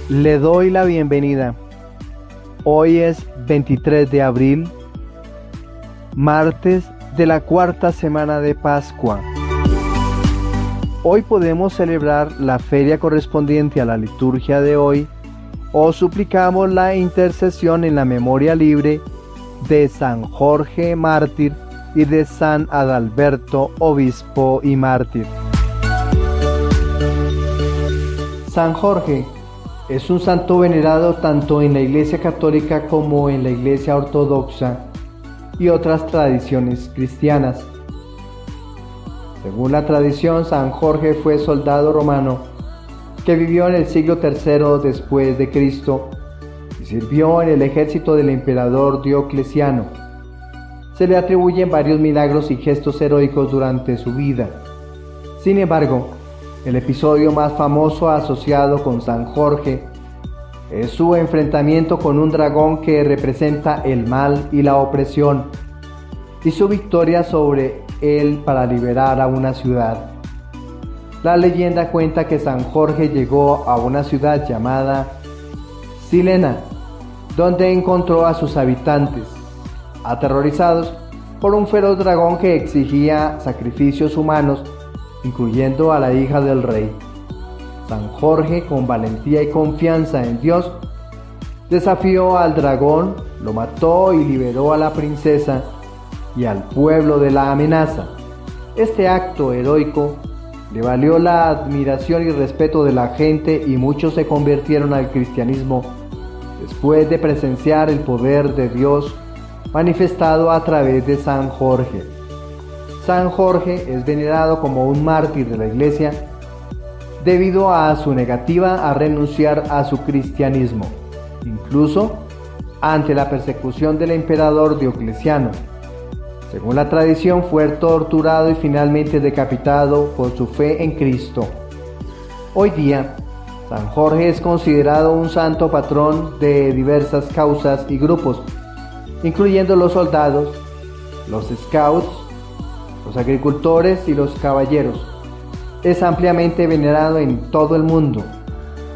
Le doy la bienvenida. Hoy es 23 de abril, martes de la cuarta semana de Pascua. Hoy podemos celebrar la feria correspondiente a la liturgia de hoy o suplicamos la intercesión en la memoria libre de San Jorge mártir y de San Adalberto obispo y mártir. San Jorge es un santo venerado tanto en la Iglesia Católica como en la Iglesia Ortodoxa y otras tradiciones cristianas. Según la tradición, San Jorge fue soldado romano que vivió en el siglo III después de Cristo y sirvió en el ejército del emperador Diocleciano. Se le atribuyen varios milagros y gestos heroicos durante su vida. Sin embargo, el episodio más famoso asociado con San Jorge es su enfrentamiento con un dragón que representa el mal y la opresión, y su victoria sobre él para liberar a una ciudad. La leyenda cuenta que San Jorge llegó a una ciudad llamada Silena, donde encontró a sus habitantes, aterrorizados por un feroz dragón que exigía sacrificios humanos, incluyendo a la hija del rey. San Jorge, con valentía y confianza en Dios, desafió al dragón, lo mató y liberó a la princesa y al pueblo de la amenaza. Este acto heroico le valió la admiración y respeto de la gente y muchos se convirtieron al cristianismo después de presenciar el poder de Dios manifestado a través de San Jorge. San Jorge es venerado como un mártir de la Iglesia debido a su negativa a renunciar a su cristianismo, incluso ante la persecución del emperador Diocleciano. Según la tradición, fue torturado y finalmente decapitado por su fe en Cristo. Hoy día, San Jorge es considerado un santo patrón de diversas causas y grupos, incluyendo los soldados, los scouts, los agricultores y los caballeros. Es ampliamente venerado en todo el mundo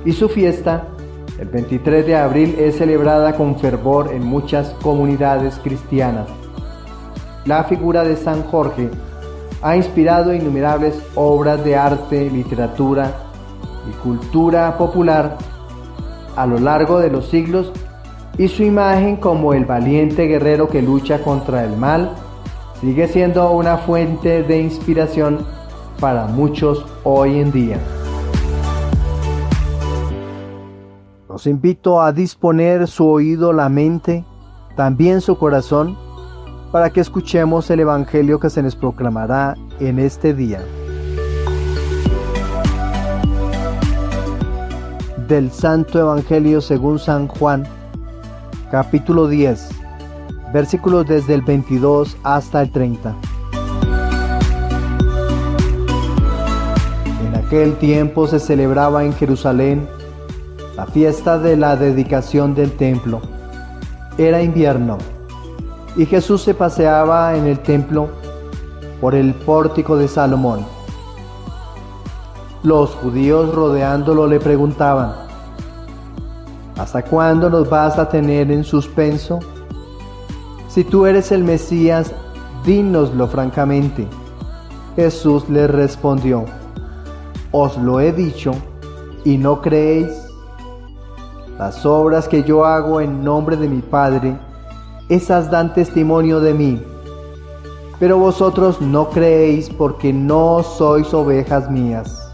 y su fiesta, el 23 de abril, es celebrada con fervor en muchas comunidades cristianas. La figura de San Jorge ha inspirado innumerables obras de arte, literatura y cultura popular a lo largo de los siglos, y su imagen como el valiente guerrero que lucha contra el mal sigue siendo una fuente de inspiración para muchos hoy en día. Los invito a disponer su oído, la mente, también su corazón, para que escuchemos el Evangelio que se nos proclamará en este día. Del Santo Evangelio según San Juan, capítulo 10, versículos desde el 22 hasta el 30. En aquel tiempo se celebraba en Jerusalén la fiesta de la dedicación del templo. Era invierno, y Jesús se paseaba en el templo por el pórtico de Salomón. Los judíos rodeándolo le preguntaban: ¿hasta cuándo nos vas a tener en suspenso? Si tú eres el Mesías, dínoslo francamente. Jesús les respondió: os lo he dicho, ¿y no creéis? Las obras que yo hago en nombre de mi Padre, esas dan testimonio de mí. Pero vosotros no creéis porque no sois ovejas mías.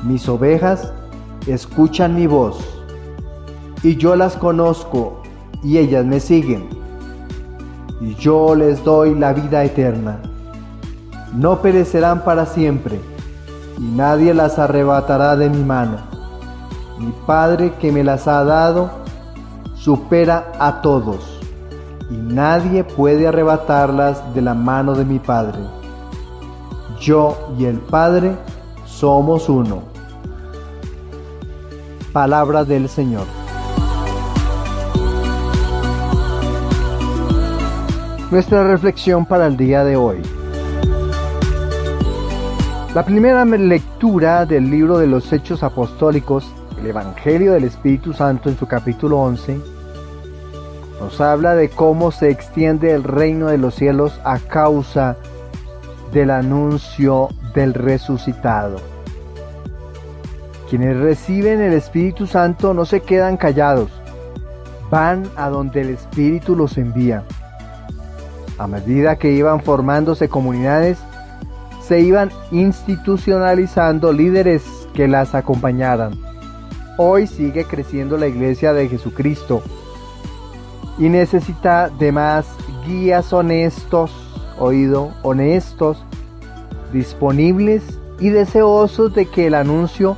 Mis ovejas escuchan mi voz, y yo las conozco, y ellas me siguen. Y yo les doy la vida eterna. No perecerán para siempre, y nadie las arrebatará de mi mano. Mi Padre que me las ha dado supera a todos, y nadie puede arrebatarlas de la mano de mi Padre. Yo y el Padre somos uno. Palabra del Señor. Nuestra reflexión para el día de hoy. La primera lectura del libro de los Hechos Apostólicos el Evangelio del Espíritu Santo en su capítulo 11 nos habla de cómo se extiende el reino de los cielos a causa del anuncio del resucitado. Quienes reciben el Espíritu Santo no se quedan callados, van a donde el Espíritu los envía. A medida que iban formándose comunidades, se iban institucionalizando líderes que las acompañaran. Hoy sigue creciendo la Iglesia de Jesucristo y necesita de más guías honestos, disponibles y deseosos de que el anuncio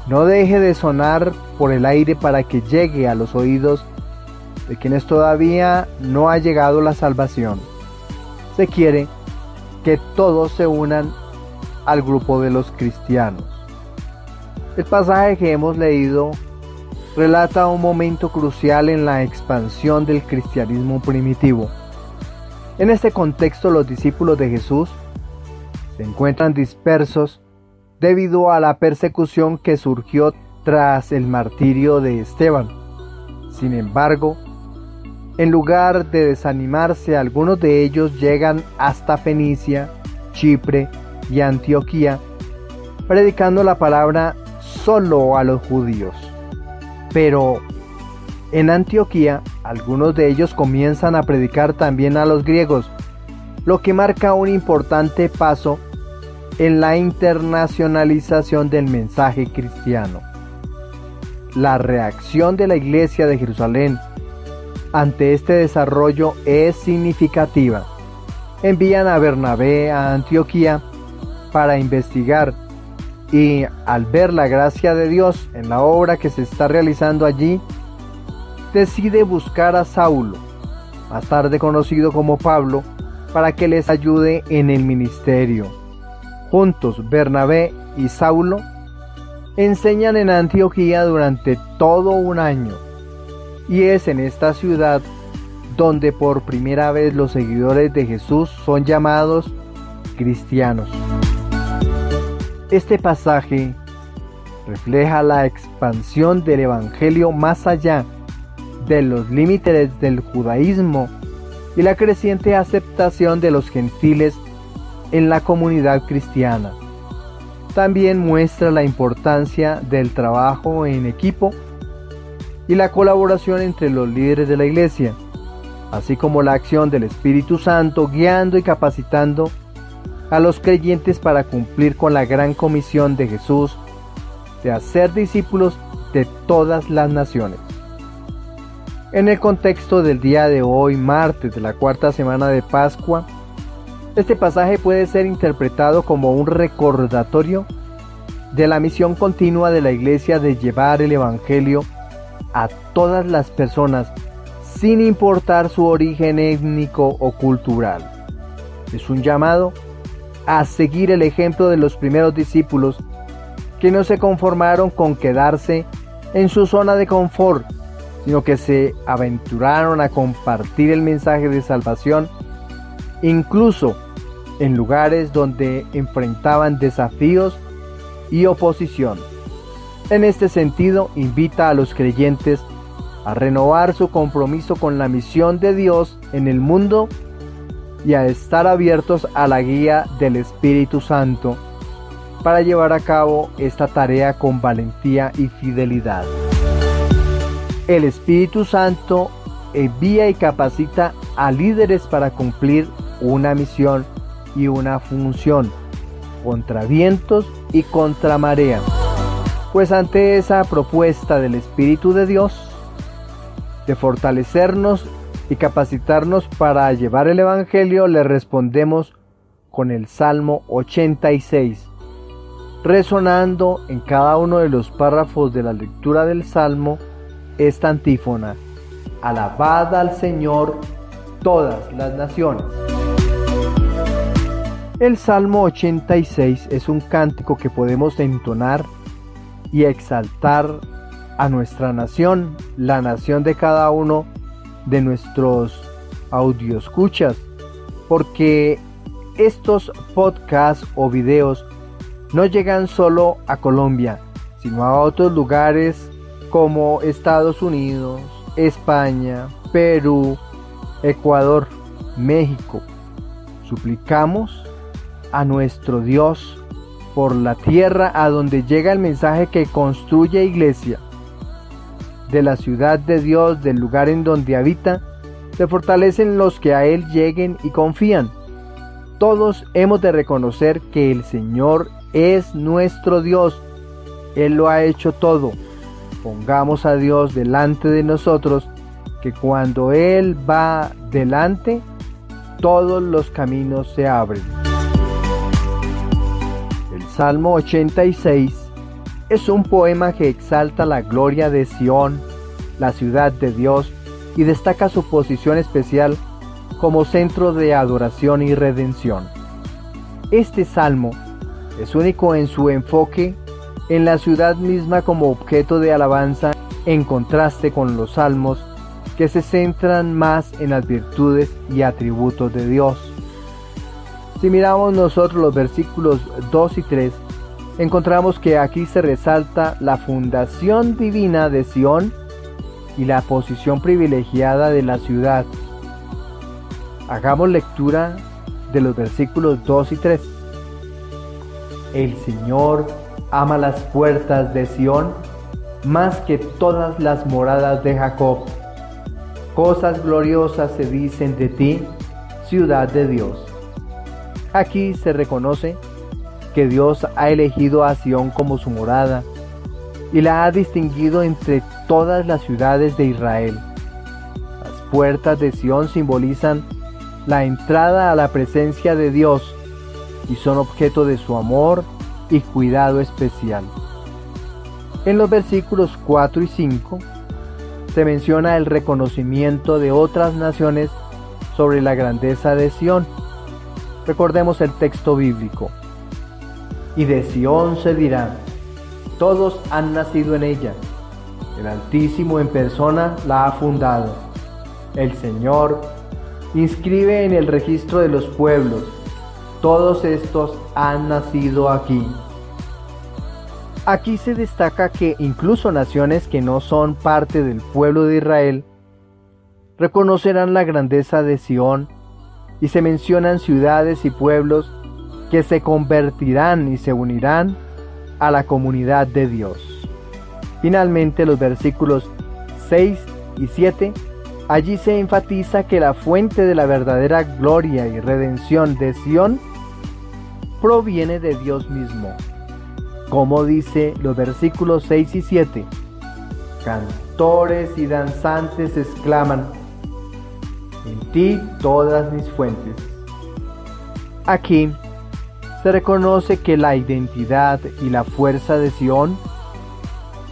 no deje de sonar por el aire para que llegue a los oídos de quienes todavía no ha llegado la salvación. Se quiere que todos se unan al grupo de los cristianos. El pasaje que hemos leído relata un momento crucial en la expansión del cristianismo primitivo. En este contexto, los discípulos de Jesús se encuentran dispersos debido a la persecución que surgió tras el martirio de Esteban. Sin embargo, en lugar de desanimarse, algunos de ellos llegan hasta Fenicia, Chipre y Antioquía, predicando la palabra solo a los judíos. Pero en Antioquía, algunos de ellos comienzan a predicar también a los griegos, lo que marca un importante paso en la internacionalización del mensaje cristiano. La reacción de la Iglesia de Jerusalén ante este desarrollo es significativa. Envían a Bernabé a Antioquía para investigar y al ver la gracia de Dios en la obra que se está realizando allí, decide buscar a Saulo, más tarde conocido como Pablo, para que les ayude en el ministerio. Juntos, Bernabé y Saulo enseñan en Antioquía durante todo un año, y es en esta ciudad donde por primera vez los seguidores de Jesús son llamados cristianos. Este pasaje refleja la expansión del Evangelio más allá de los límites del judaísmo y la creciente aceptación de los gentiles en la comunidad cristiana. También muestra la importancia del trabajo en equipo y la colaboración entre los líderes de la Iglesia, así como la acción del Espíritu Santo guiando y capacitando a los creyentes para cumplir con la gran comisión de Jesús de hacer discípulos de todas las naciones. En el contexto del día de hoy, martes de la cuarta semana de Pascua, este pasaje puede ser interpretado como un recordatorio de la misión continua de la Iglesia de llevar el Evangelio a todas las personas, sin importar su origen étnico o cultural. Es un llamado a seguir el ejemplo de los primeros discípulos que no se conformaron con quedarse en su zona de confort, sino que se aventuraron a compartir el mensaje de salvación, incluso en lugares donde enfrentaban desafíos y oposición. En este sentido, invita a los creyentes a renovar su compromiso con la misión de Dios en el mundo y a estar abiertos a la guía del Espíritu Santo para llevar a cabo esta tarea con valentía y fidelidad. El Espíritu Santo envía y capacita a líderes para cumplir una misión y una función, contra vientos y contra marea. Pues ante esa propuesta del Espíritu de Dios, de fortalecernos y capacitarnos para llevar el Evangelio, le respondemos con el Salmo 86, resonando en cada uno de los párrafos de la lectura del Salmo esta antífona: alabad al Señor todas las naciones. El Salmo 86 es un cántico que podemos entonar y exaltar a nuestra nación, la nación de cada uno de nuestros audioescuchas, porque estos podcasts o videos no llegan solo a Colombia, sino a otros lugares como Estados Unidos, España, Perú, Ecuador, México. Suplicamos a nuestro Dios por la tierra a donde llega el mensaje que construye iglesia, de la ciudad de Dios, del lugar en donde habita, se fortalecen los que a Él lleguen y confían. Todos hemos de reconocer que el Señor es nuestro Dios. Él lo ha hecho todo. Pongamos a Dios delante de nosotros, que cuando Él va delante, todos los caminos se abren. El Salmo 86 es un poema que exalta la gloria de Sión, la ciudad de Dios, y destaca su posición especial como centro de adoración y redención. Este salmo es único en su enfoque en la ciudad misma como objeto de alabanza, en contraste con los salmos que se centran más en las virtudes y atributos de Dios. Si miramos nosotros los versículos 2 y 3, encontramos que aquí se resalta la fundación divina de Sión y la posición privilegiada de la ciudad. Hagamos lectura de los versículos 2 y 3. El Señor ama las puertas de Sión más que todas las moradas de Jacob. Cosas gloriosas se dicen de ti, ciudad de Dios. Aquí se reconoce que Dios ha elegido a Sión como su morada y la ha distinguido entre todas las ciudades de Israel. Las puertas de Sión simbolizan la entrada a la presencia de Dios y son objeto de su amor y cuidado especial. En los versículos 4 y 5 se menciona el reconocimiento de otras naciones sobre la grandeza de Sión. Recordemos el texto bíblico. Y de Sión se dirá: todos han nacido en ella. El Altísimo en persona la ha fundado. El Señor inscribe en el registro de los pueblos: todos estos han nacido aquí. Aquí se destaca que incluso naciones que no son parte del pueblo de Israel reconocerán la grandeza de Sión, y se mencionan ciudades y pueblos que se convertirán y se unirán a la comunidad de Dios. Finalmente, los versículos 6 y 7, allí se enfatiza que la fuente de la verdadera gloria y redención de Sión proviene de Dios mismo. Como dice los versículos 6 y 7, cantores y danzantes exclaman: en ti todas mis fuentes. Aquí se reconoce que la identidad y la fuerza de Sión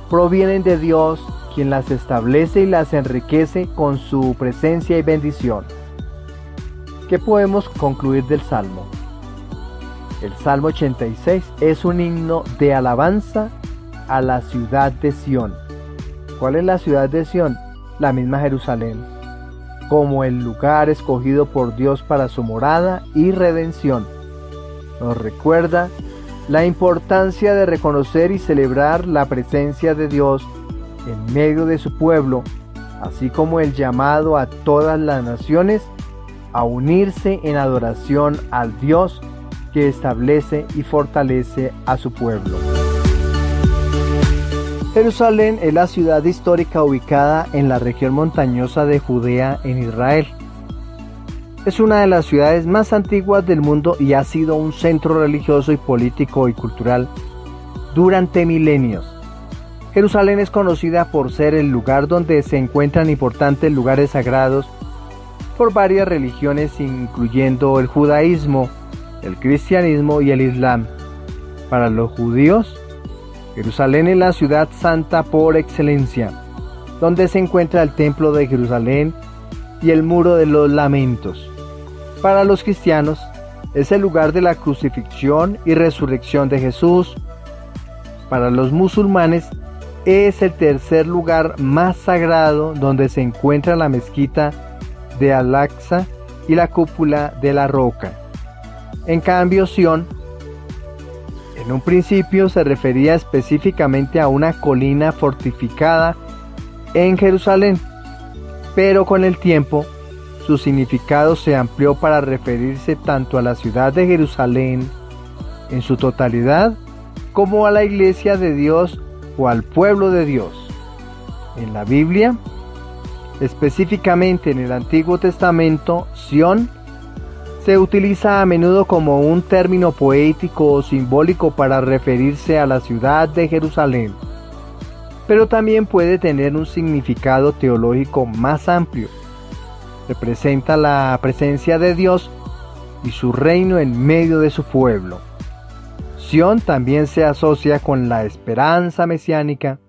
provienen de Dios, quien las establece y las enriquece con su presencia y bendición. ¿Qué podemos concluir del Salmo? El Salmo 86 es un himno de alabanza a la ciudad de Sión. ¿Cuál es la ciudad de Sión? La misma Jerusalén, como el lugar escogido por Dios para su morada y redención. Nos recuerda la importancia de reconocer y celebrar la presencia de Dios en medio de su pueblo, así como el llamado a todas las naciones a unirse en adoración al Dios que establece y fortalece a su pueblo. Jerusalén es la ciudad histórica ubicada en la región montañosa de Judea en Israel. Es una de las ciudades más antiguas del mundo y ha sido un centro religioso y político y cultural durante milenios. Jerusalén es conocida por ser el lugar donde se encuentran importantes lugares sagrados por varias religiones, incluyendo el judaísmo, el cristianismo y el islam. Para los judíos, Jerusalén es la ciudad santa por excelencia, donde se encuentra el templo de Jerusalén y el muro de los lamentos. Para los cristianos, es el lugar de la crucifixión y resurrección de Jesús. Para los musulmanes, es el tercer lugar más sagrado, donde se encuentra la mezquita de Al-Aqsa y la cúpula de la roca. En cambio, Sión es En un principio se refería específicamente a una colina fortificada en Jerusalén, pero con el tiempo su significado se amplió para referirse tanto a la ciudad de Jerusalén en su totalidad como a la iglesia de Dios o al pueblo de Dios. En la Biblia, específicamente en el Antiguo Testamento, Sión se utiliza a menudo como un término poético o simbólico para referirse a la ciudad de Jerusalén, pero también puede tener un significado teológico más amplio. Representa la presencia de Dios y su reino en medio de su pueblo. Sión también se asocia con la esperanza mesiánica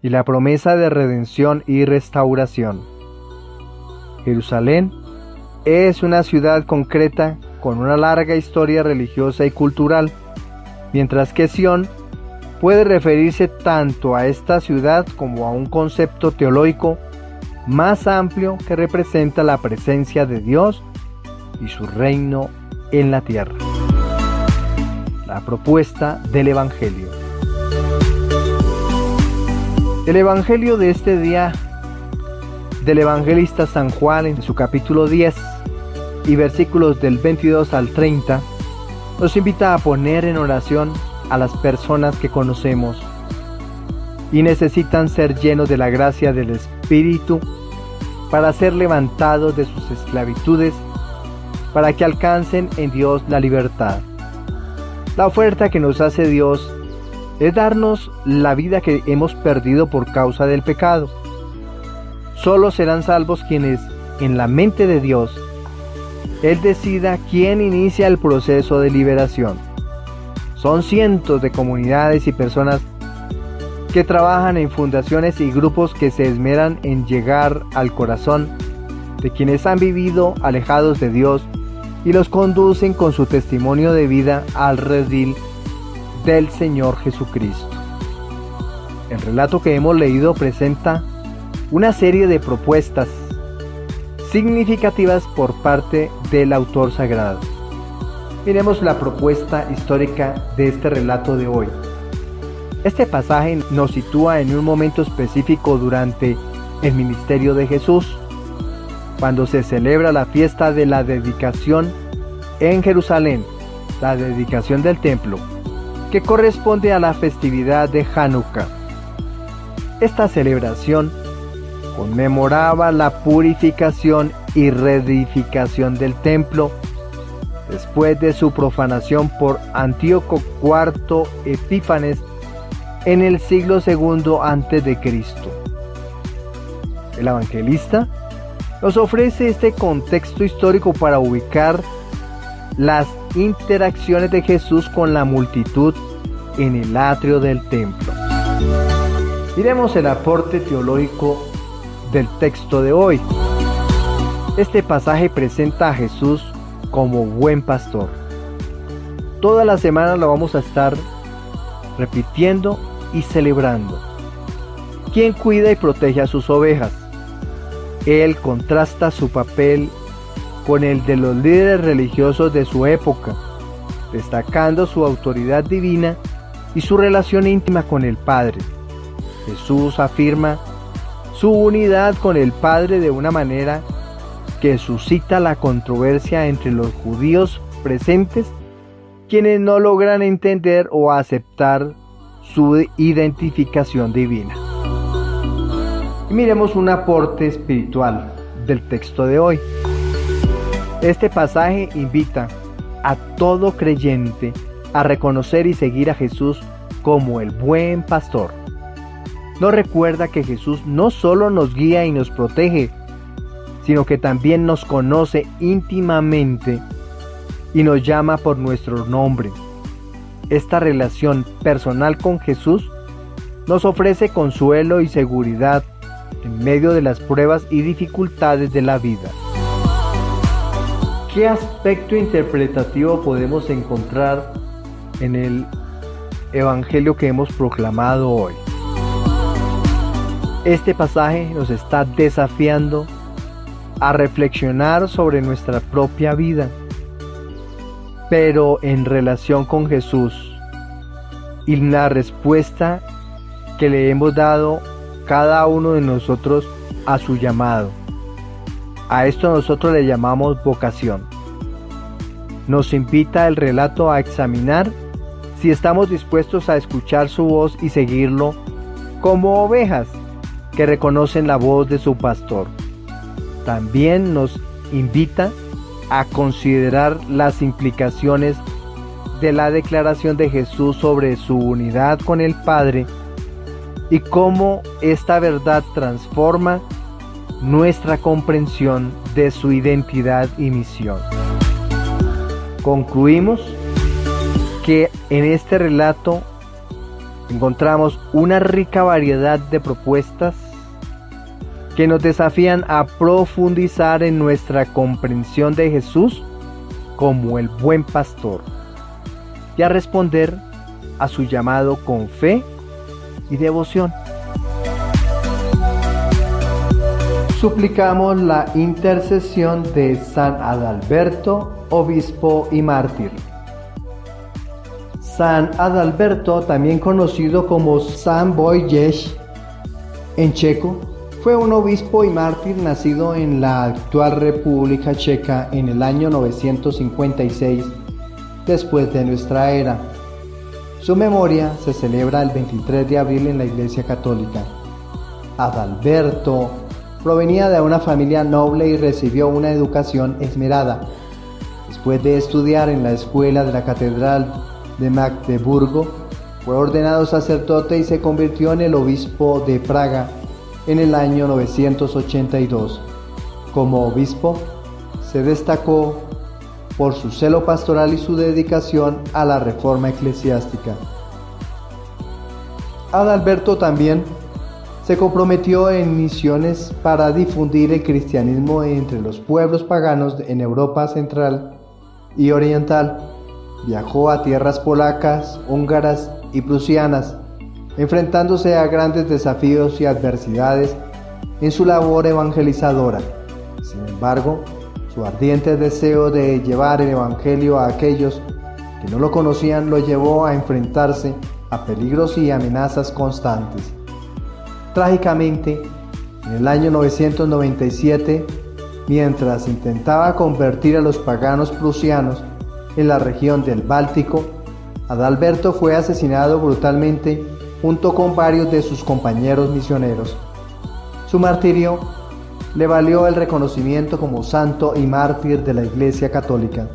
y la promesa de redención y restauración. Jerusalén es una ciudad concreta con una larga historia religiosa y cultural, mientras que Sión puede referirse tanto a esta ciudad como a un concepto teológico más amplio que representa la presencia de Dios y su reino en la tierra. La propuesta del Evangelio. El Evangelio de este día del evangelista San Juan, en su capítulo 10 y versículos del 22 al 30, nos invita a poner en oración a las personas que conocemos y necesitan ser llenos de la gracia del Espíritu para ser levantados de sus esclavitudes, para que alcancen en Dios la libertad. La oferta que nos hace Dios es darnos la vida que hemos perdido por causa del pecado. Solo serán salvos quienes, en la mente de Dios, Él decida quién inicia el proceso de liberación. Son cientos de comunidades y personas que trabajan en fundaciones y grupos que se esmeran en llegar al corazón de quienes han vivido alejados de Dios y los conducen con su testimonio de vida al redil del Señor Jesucristo. El relato que hemos leído presenta una serie de propuestas significativas por parte del autor sagrado. Miremos la propuesta histórica de este relato de hoy. Este pasaje nos sitúa en un momento específico durante el ministerio de Jesús, cuando se celebra la fiesta de la dedicación en Jerusalén, la dedicación del templo, que corresponde a la festividad de Hanukkah. Esta celebración conmemoraba la purificación y reedificación del templo después de su profanación por Antíoco IV Epífanes en el siglo II a.C. El evangelista nos ofrece este contexto histórico para ubicar las interacciones de Jesús con la multitud en el atrio del templo. Miremos el aporte teológico del texto de hoy. Este pasaje presenta a Jesús como buen pastor. Toda la semana lo vamos a estar repitiendo y celebrando. Quien cuida y protege a sus ovejas. Él contrasta su papel con el de los líderes religiosos de su época, destacando su autoridad divina y su relación íntima con el Padre. Jesús afirma su unidad con el Padre de una manera que suscita la controversia entre los judíos presentes, quienes no logran entender o aceptar su identificación divina. Y miremos un aporte espiritual del texto de hoy. Este pasaje invita a todo creyente a reconocer y seguir a Jesús como el buen pastor. Nos recuerda que Jesús no solo nos guía y nos protege, sino que también nos conoce íntimamente y nos llama por nuestro nombre. Esta relación personal con Jesús nos ofrece consuelo y seguridad en medio de las pruebas y dificultades de la vida. ¿Qué aspecto interpretativo podemos encontrar en el Evangelio que hemos proclamado hoy? Este pasaje nos está desafiando a reflexionar sobre nuestra propia vida, pero en relación con Jesús, y la respuesta que le hemos dado cada uno de nosotros a su llamado. A esto nosotros le llamamos vocación. Nos invita el relato a examinar si estamos dispuestos a escuchar su voz y seguirlo como ovejas que reconocen la voz de su pastor. También nos invita a considerar las implicaciones de la declaración de Jesús sobre su unidad con el Padre y cómo esta verdad transforma nuestra comprensión de su identidad y misión. Concluimos que en este relato encontramos una rica variedad de propuestas que nos desafían a profundizar en nuestra comprensión de Jesús como el buen pastor y a responder a su llamado con fe y devoción. Suplicamos la intercesión de San Adalberto, obispo y mártir. San Adalberto, también conocido como San Wojciech en checo, fue un obispo y mártir nacido en la actual República Checa en el año 956 después de nuestra era. Su memoria se celebra el 23 de abril en la Iglesia Católica. Adalberto provenía de una familia noble y recibió una educación esmerada. Después de estudiar en la escuela de la Catedral de Magdeburgo, fue ordenado sacerdote y se convirtió en el obispo de Praga en el año 982. Como obispo, se destacó por su celo pastoral y su dedicación a la reforma eclesiástica. Adalberto también se comprometió en misiones para difundir el cristianismo entre los pueblos paganos en Europa Central y Oriental. Viajó a tierras polacas, húngaras y prusianas, enfrentándose a grandes desafíos y adversidades en su labor evangelizadora. Sin embargo, su ardiente deseo de llevar el evangelio a aquellos que no lo conocían lo llevó a enfrentarse a peligros y amenazas constantes. Trágicamente, en el año 997, mientras intentaba convertir a los paganos prusianos en la región del Báltico, Adalberto fue asesinado brutalmente junto con varios de sus compañeros misioneros. Su martirio le valió el reconocimiento como santo y mártir de la Iglesia Católica.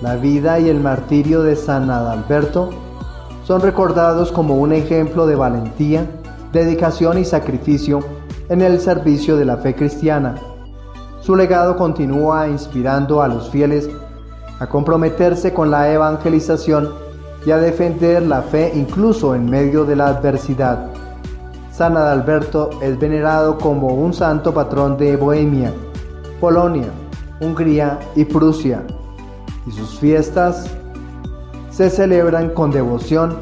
La vida y el martirio de San Adalberto son recordados como un ejemplo de valentía, dedicación y sacrificio en el servicio de la fe cristiana. Su legado continúa inspirando a los fieles a comprometerse con la evangelización y a defender la fe incluso en medio de la adversidad. San Adalberto es venerado como un santo patrón de Bohemia, Polonia, Hungría y Prusia, y sus fiestas se celebran con devoción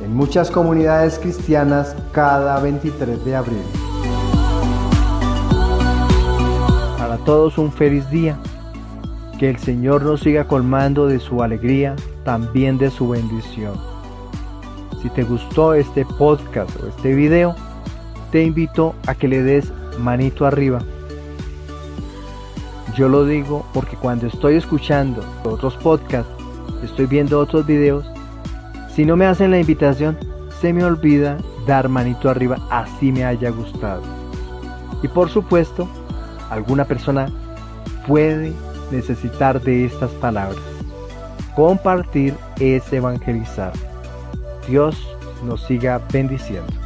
en muchas comunidades cristianas cada 23 de abril. Para todos un feliz día. Que el Señor nos siga colmando de su alegría, también de su bendición. Si te gustó este podcast o este video, te invito a que le des manito arriba. Yo lo digo porque cuando estoy escuchando otros podcasts, estoy viendo otros videos, si no me hacen la invitación, se me olvida dar manito arriba, así me haya gustado. Y por supuesto, alguna persona puede necesitar de estas palabras. Compartir es evangelizar. Dios nos siga bendiciendo.